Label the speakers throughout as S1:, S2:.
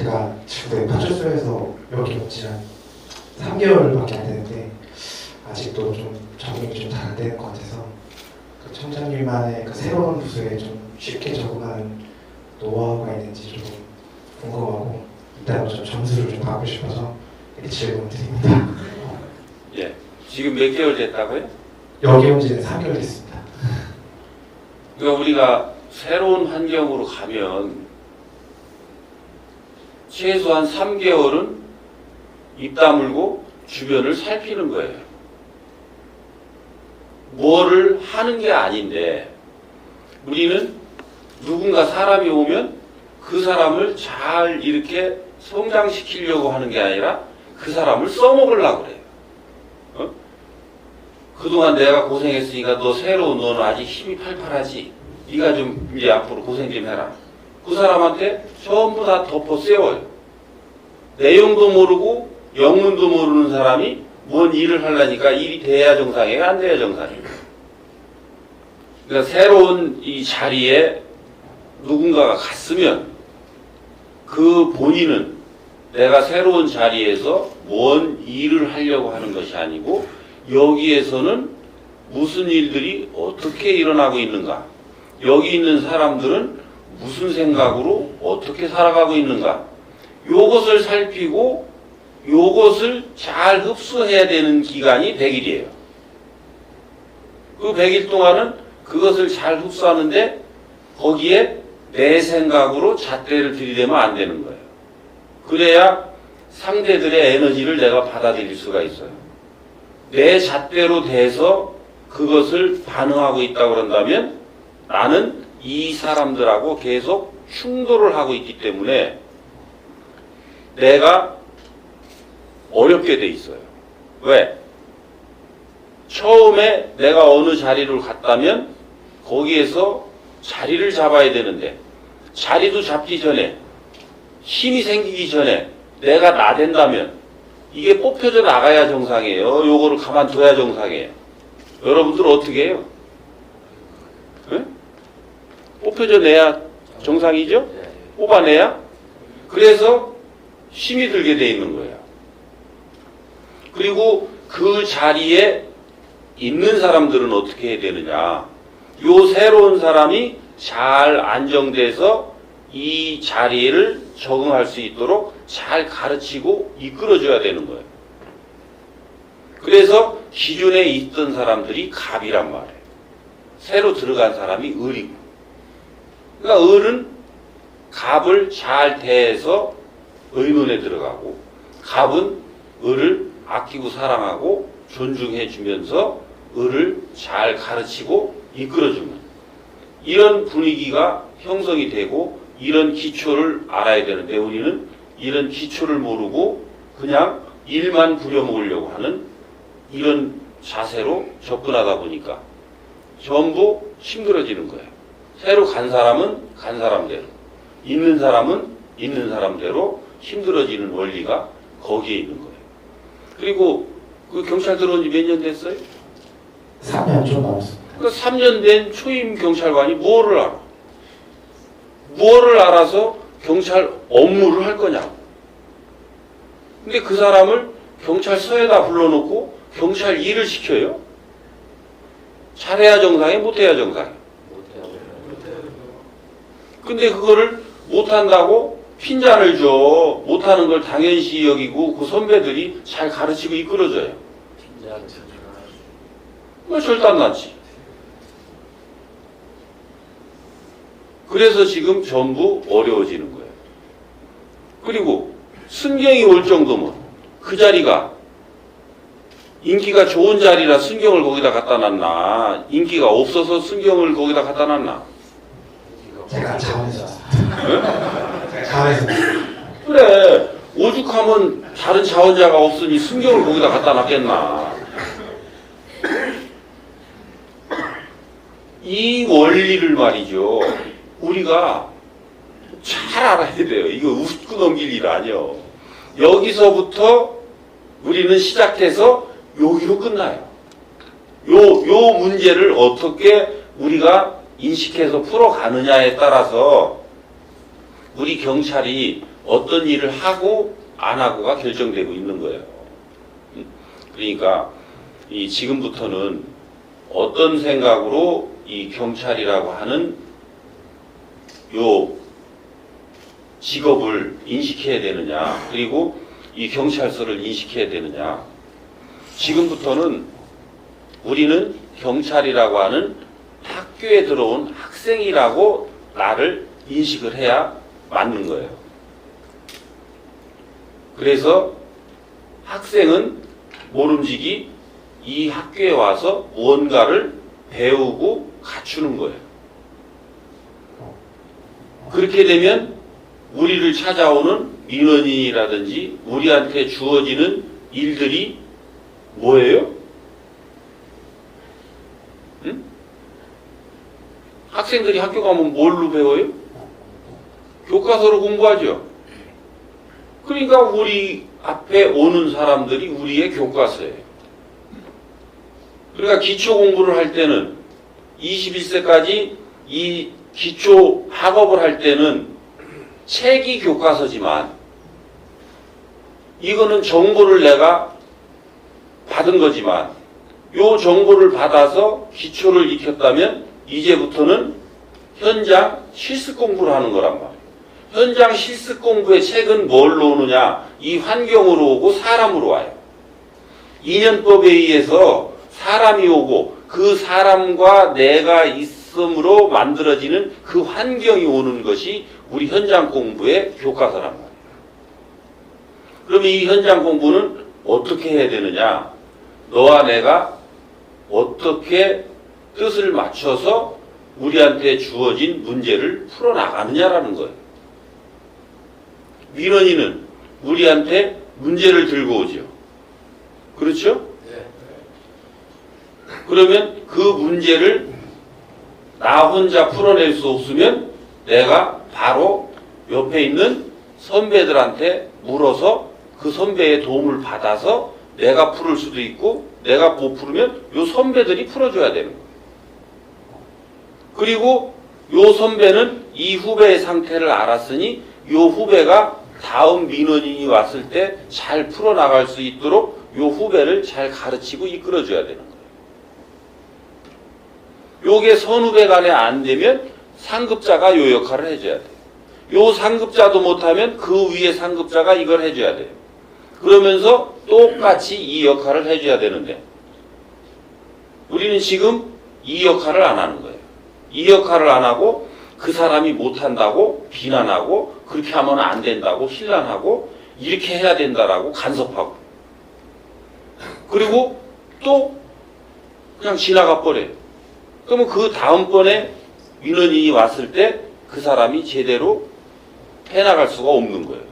S1: 제가 지금 파출소에서 여기 온 지 한 3개월밖에 안 되는데 아직도 좀 적응이 좀 잘 안 되는 것 같아서 그 청장님만의 그 새로운 부서에 좀 쉽게 적응하는 노하우가 있는지 좀 궁금하고 이따가 좀 점수를 좀 받고 싶어서 이렇게 질문 드립니다.
S2: 예. 지금 몇 개월 됐다고요?
S1: 여기 온 지는 3개월 됐습니다.
S2: 그러니까 우리가 새로운 환경으로 가면 최소한 3개월은 입 다물고 주변을 살피는 거예요. 뭐를 하는 게 아닌데 우리는 누군가 사람이 오면 그 사람을 잘 이렇게 성장시키려고 하는 게 아니라 그 사람을 써먹으려고 그래요. 어? 그동안 내가 고생했으니까 너 새로운 너는 아직 힘이 팔팔하지. 네가 좀 이제 앞으로 고생 좀 해라. 그 사람한테 전부 다 덮어 씌워요. 내용도 모르고 영문도 모르는 사람이 뭔 일을 하려니까 일이 돼야 정상이에요? 안 돼야 정상이에요? 그러니까 새로운 이 자리에 누군가가 갔으면 그 본인은 내가 새로운 자리에서 뭔 일을 하려고 하는 것이 아니고 여기에서는 무슨 일들이 어떻게 일어나고 있는가? 여기 있는 사람들은 무슨 생각으로 어떻게 살아가고 있는가? 요것을 살피고 요것을 잘 흡수해야 되는 기간이 100일이에요. 그 100일 동안은 그것을 잘 흡수하는데 거기에 내 생각으로 잣대를 들이대면 안 되는 거예요. 그래야 상대들의 에너지를 내가 받아들일 수가 있어요. 내 잣대로 대해서 그것을 반응하고 있다고 그런다면 나는 이 사람들하고 계속 충돌을 하고 있기 때문에 내가 어렵게 돼 있어요. 왜? 처음에 내가 어느 자리를 갔다면 거기에서 자리를 잡아야 되는데 자리도 잡기 전에 힘이 생기기 전에 내가 나댄다면 이게 뽑혀져 나가야 정상이에요. 요거를 가만둬야 정상이에요. 여러분들 어떻게 해요? 네? 뽑혀져 내야 정상이죠? 뽑아내야? 그래서 힘이 들게 돼 있는 거예요. 그리고 그 자리에 있는 사람들은 어떻게 해야 되느냐. 요 새로운 사람이 잘 안정돼서 이 자리를 적응할 수 있도록 잘 가르치고 이끌어줘야 되는 거예요. 그래서 기존에 있던 사람들이 갑이란 말이에요. 새로 들어간 사람이 을이고. 그러니까 을은 갑을 잘 대해서 의논에 들어가고 갑은 을을 아끼고 사랑하고 존중해 주면서 을을 잘 가르치고 이끌어주는 이런 분위기가 형성이 되고 이런 기초를 알아야 되는데 우리는 이런 기초를 모르고 그냥 일만 부려먹으려고 하는 이런 자세로 접근하다 보니까 전부 힘들어지는 거예요. 새로 간 사람은 간 사람대로, 있는 사람은 있는 사람대로 힘들어지는 원리가 거기에 있는 거예요. 그리고 그 경찰 들어온 지 몇 년 됐어요?
S1: 3년 좀 넘었습니다.
S2: 그 3년 된 초임 경찰관이 뭐를 알아? 뭐를 알아서 경찰 업무를 할 거냐고. 근데 그 사람을 경찰서에다 불러놓고 경찰 일을 시켜요? 잘해야 정상이 못해야 정상이. 근데 그거를 못한다고 핀잔을 줘. 못하는 걸 당연시 여기고 그 선배들이 잘 가르치고 이끌어줘요. 뭐 절단났지. 그래서 지금 전부 어려워지는 거예요. 그리고 순경이 올 정도면 그 자리가 인기가 좋은 자리라 순경을 거기다 갖다 놨나 인기가 없어서 순경을 거기다 갖다 놨나.
S1: 제가 자원에서 왔습니다. 제가 자원에서
S2: 그래 오죽하면 다른 자원자가 없으니 순경을 거기다 갖다 놨겠나. 이 원리를 말이죠 우리가 잘 알아야 돼요. 이거 웃고 넘길 일 아니요. 여기서부터 우리는 시작해서 여기로 끝나요. 요 문제를 어떻게 우리가 인식해서 풀어가느냐에 따라서 우리 경찰이 어떤 일을 하고 안 하고가 결정되고 있는 거예요. 그러니까 이 지금부터는 어떤 생각으로 이 경찰이라고 하는 요 직업을 인식해야 되느냐, 그리고 이 경찰서를 인식해야 되느냐. 지금부터는 우리는 경찰이라고 하는 학교에 들어온 학생이라고 나를 인식을 해야 맞는 거예요. 그래서 학생은 모름지기 이 학교에 와서 무언가를 배우고 갖추는 거예요. 그렇게 되면 우리를 찾아오는 민원인이라든지 우리한테 주어지는 일들이 뭐예요? 응? 학생들이 학교 가면 뭘로 배워요? 교과서로 공부하죠. 그러니까 우리 앞에 오는 사람들이 우리의 교과서예요. 그러니까 기초 공부를 할 때는 21세까지 이 기초 학업을 할 때는 책이 교과서지만 이거는 정보를 내가 받은 거지만 요 정보를 받아서 기초를 익혔다면 이제부터는 현장 실습 공부를 하는 거란 말이에요. 현장 실습 공부의 책은 뭘로 오느냐? 이 환경으로 오고 사람으로 와요. 2년법에 의해서 사람이 오고 그 사람과 내가 있음으로 만들어지는 그 환경이 오는 것이 우리 현장 공부의 교과서란 말이에요. 그러면 이 현장 공부는 어떻게 해야 되느냐? 너와 내가 어떻게 뜻을 맞춰서 우리한테 주어진 문제를 풀어나가느냐라는 거예요. 민원인은 우리한테 문제를 들고 오죠. 그렇죠? 그러면 그 문제를 나 혼자 풀어낼 수 없으면 내가 바로 옆에 있는 선배들한테 물어서 그 선배의 도움을 받아서 내가 풀을 수도 있고 내가 못 풀으면 요 선배들이 풀어줘야 되는 거예요. 그리고 요 선배는 이 후배의 상태를 알았으니 요 후배가 다음 민원인이 왔을 때 잘 풀어나갈 수 있도록 요 후배를 잘 가르치고 이끌어줘야 되는 거예요. 요게 선후배 간에 안 되면 상급자가 요 역할을 해줘야 돼요. 요 상급자도 못하면 그 위에 상급자가 이걸 해줘야 돼요. 그러면서 똑같이 이 역할을 해줘야 되는데 우리는 지금 이 역할을 안 하는 거예요. 이 역할을 안 하고 그 사람이 못한다고 비난하고 그렇게 하면 안 된다고 신란하고 이렇게 해야 된다라고 간섭하고 그리고 또 그냥 지나가 버려요. 그러면 그 다음번에 민원인이 왔을 때 그 사람이 제대로 해나갈 수가 없는 거예요.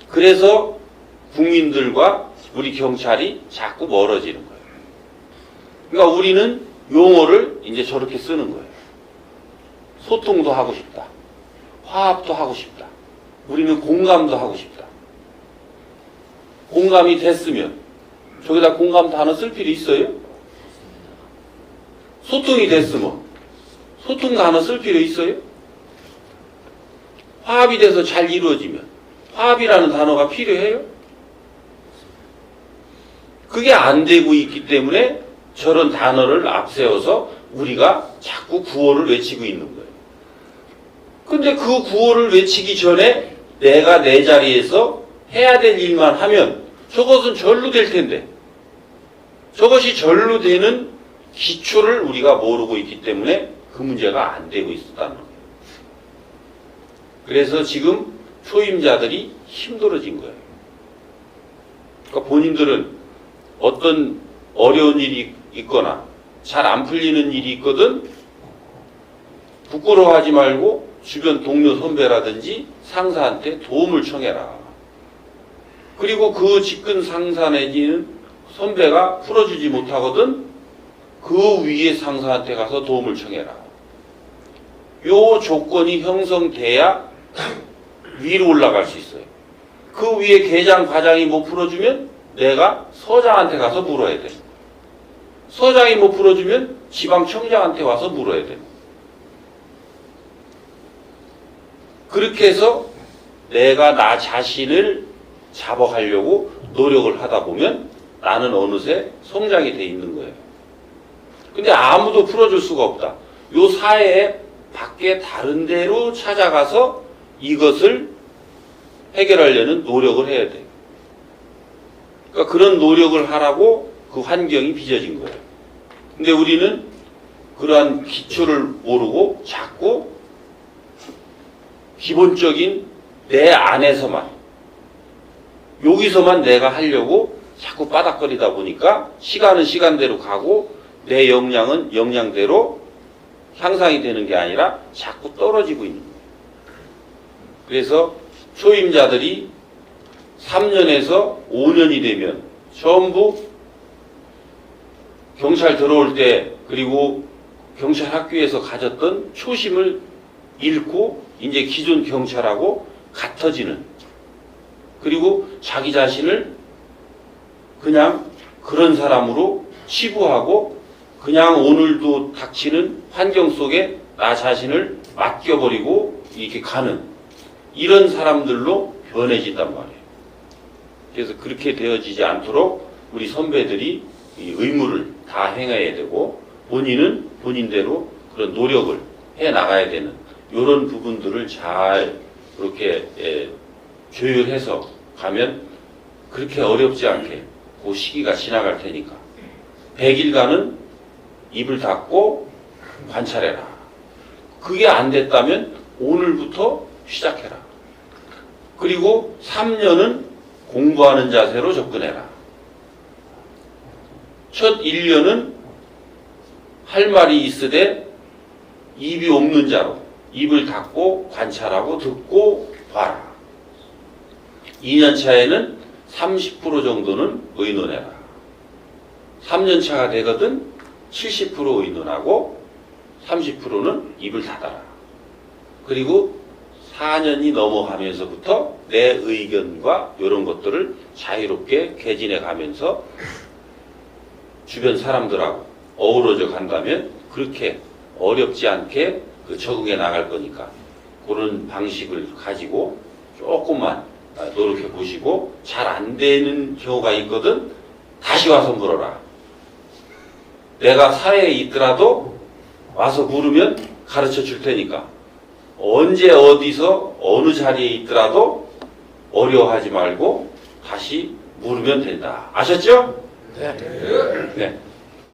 S2: 그래서 국민들과 우리 경찰이 자꾸 멀어지는 거예요. 그러니까 우리는 용어를 이제 저렇게 쓰는 거예요. 소통도 하고 싶다. 화합도 하고 싶다. 우리는 공감도 하고 싶다. 공감이 됐으면 저기다 공감 단어 쓸 필요 있어요? 소통이 됐으면 소통 단어 쓸 필요 있어요? 화합이 돼서 잘 이루어지면 화합이라는 단어가 필요해요? 그게 안 되고 있기 때문에 저런 단어를 앞세워서 우리가 자꾸 구호를 외치고 있는 거예요. 근데 그 구호를 외치기 전에 내가 내 자리에서 해야 될 일만 하면 저것은 절로 될 텐데 저것이 절로 되는 기초를 우리가 모르고 있기 때문에 그 문제가 안 되고 있었다는 거예요. 그래서 지금 초임자들이 힘들어진 거예요. 그러니까 본인들은 어떤 어려운 일이 있거나 잘 안 풀리는 일이 있거든 부끄러워하지 말고 주변 동료 선배라든지 상사한테 도움을 청해라. 그리고 그 직근 상사 내지는 선배가 풀어주지 못하거든 그 위에 상사한테 가서 도움을 청해라. 요 조건이 형성돼야 위로 올라갈 수 있어요. 그 위에 계장, 과장이 못 풀어주면 내가 서장한테 가서 물어야 돼. 서장이 못 풀어주면 지방청장한테 와서 물어야 돼. 그렇게 해서 내가 나 자신을 잡아가려고 노력을 하다 보면 나는 어느새 성장이 돼 있는 거예요. 근데 아무도 풀어줄 수가 없다. 요 사회 밖에 다른 데로 찾아가서 이것을 해결하려는 노력을 해야 돼요. 그러니까 그런 노력을 하라고 그 환경이 빚어진 거예요. 근데 우리는 그러한 기초를 모르고 자꾸 기본적인 내 안에서만, 여기서만 내가 하려고 자꾸 빠닥거리다 보니까 시간은 시간대로 가고 내 역량은 역량대로 향상이 되는 게 아니라 자꾸 떨어지고 있는 거예요. 그래서 초임자들이 3년에서 5년이 되면 전부 경찰 들어올 때 그리고 경찰 학교에서 가졌던 초심을 잃고 이제 기존 경찰하고 같아지는, 그리고 자기 자신을 그냥 그런 사람으로 치부하고 그냥 오늘도 닥치는 환경 속에 나 자신을 맡겨버리고 이렇게 가는 이런 사람들로 변해진단 말이에요. 그래서 그렇게 되어지지 않도록 우리 선배들이 이 의무를 다 행해야 되고 본인은 본인대로 그런 노력을 해 나가야 되는 이런 부분들을 잘 그렇게 조율해서 가면 그렇게 어렵지 않게 그 시기가 지나갈 테니까 100일간은 입을 닫고 관찰해라. 그게 안 됐다면 오늘부터 시작해라. 그리고 3년은 공부하는 자세로 접근해라. 첫 1년은 할 말이 있으되 입이 없는 자로 입을 닫고 관찰하고 듣고 봐라. 2년 차에는 30% 정도는 의논해라. 3년 차가 되거든 70% 의논하고 30%는 입을 닫아라. 그리고 4년이 넘어가면서부터 내 의견과 이런 것들을 자유롭게 개진해 가면서 주변 사람들하고 어우러져 간다면 그렇게 어렵지 않게 적응해 나갈 거니까 그런 방식을 가지고 조금만 노력해 보시고 잘 안 되는 경우가 있거든 다시 와서 물어라. 내가 사회에 있더라도 와서 물으면 가르쳐 줄 테니까 언제 어디서 어느 자리에 있더라도 어려워하지 말고 다시 물으면 된다. 아셨죠?
S1: 네.
S2: 네.